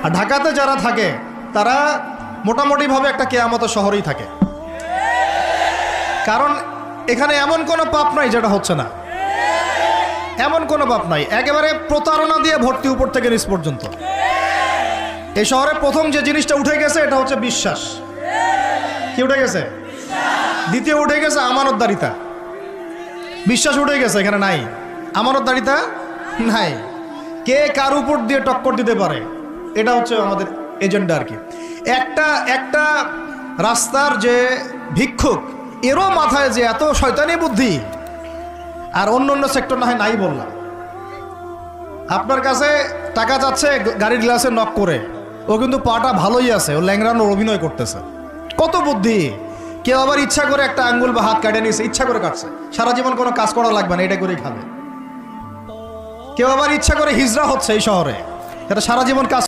আর ঢাকাতে যারা থাকে তারা মোটামুটিভাবে একটা কেয়ামতের শহরেই থাকে, কারণ এখানে এমন কোনো পাপ নাই যেটা হচ্ছে না, এমন কোনো পাপ নাই। একেবারে প্রতারণা দিয়ে ভর্তি উপর থেকে নিচ পর্যন্ত। এই শহরে প্রথম যে জিনিসটা উঠে গেছে এটা হচ্ছে বিশ্বাস। কি উঠে গেছে? দ্বিতীয় উঠে গেছে আমানতদারিতা। বিশ্বাস উঠে গেছে, এখানে নাই। আমানতদারিতা নাই। কে কার উপর দিয়ে টক্কর দিতে পারে এটা হচ্ছে আমাদের এজেন্ডা আর কি। একটা রাস্তার যে ভিক্ষুক, এরও মাথায় যে এত শয়তানি বুদ্ধি, আর অন্য অন্য সেক্টর না হয় নাই বললাম। আপনার কাছে টাকা যাচ্ছে গাড়ির গ্লাসে নক করে, ও কিন্তু পাটা ভালোই আছে, ও ল্যাংড়ানোর অভিনয় করতেছে। কত বুদ্ধি! কেউ আবার ইচ্ছা করে একটা আঙ্গুল বা হাত কাটে নিয়েছে, ইচ্ছা করে কাটছে, সারা জীবন কোনো কাজ করা লাগবে না, এটা করেই খাবে। কেউ আবার ইচ্ছা করে হিজড়া হচ্ছে এই শহরে, এটা সারা জীবন কাজ